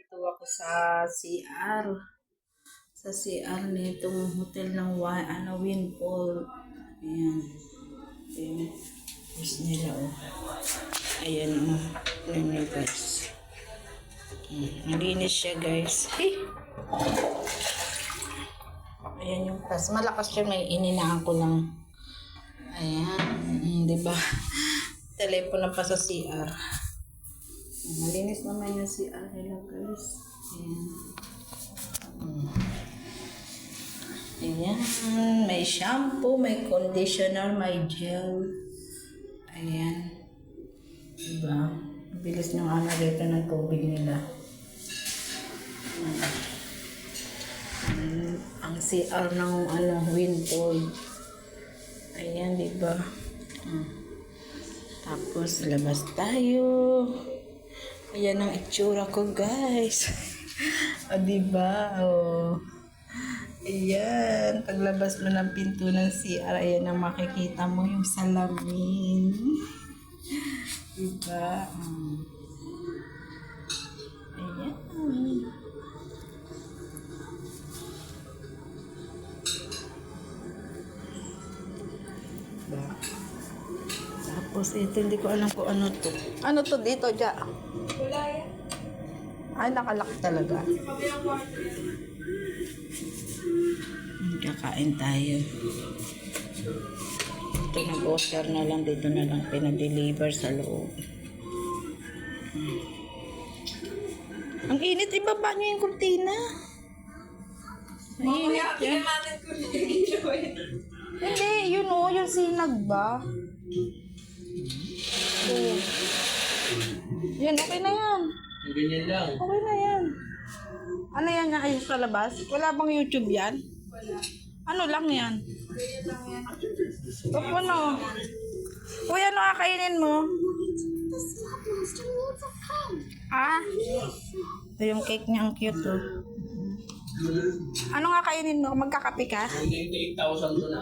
Dito ako sa CR. Sa CR nitong hotel ng Winpol. Ayan. Ayan. Gusto nila, oh. Ayan, oh. Ayan, guys. Malinis siya, guys. Hey! Ayan yung tas. Malakas siya. May ininaan ko lang. Ayan. Diba? Telepono pa sa CR. Malinis naman yung CR nila, guys. Ayan. Ayan. May shampoo, may conditioner, may gel. Ayan. Diba? Bilis ng dito ng tubig nila. Ang CR ng Winpol. Ayan, diba? Tapos, labas tayo. Ayan ang itsura ko, guys. O, diba? O. Ayan. Paglabas mo ng pinto ng CR, ayan ang makikita mo yung salamin. Diba? Ayan. Diba? Tapos ito, hindi ko alam kung ano to. Ano to dito, Ja? Wala yan. Ay, nakalak talaga. Kakain tayo. Ito, nag-order na lang. Dito na lang pinadeliver sa loob. Ang init, ibaba niyo yung kurtina. Ang init yan. Hindi, yun o, yung sinag ba? Oh. Yan, okay na yan. Ganyan lang. Okay na yan. Ano yan nga ayos sa labas? Wala bang YouTube yan? Wala. Ano lang yan? Ganyan lang yan. Top ano? Uy, ano kakainin mo? Ah? Ito yung cake niya, ang cute oh. Ano nga kainin mo? Magkakape ka? 8,000 to na.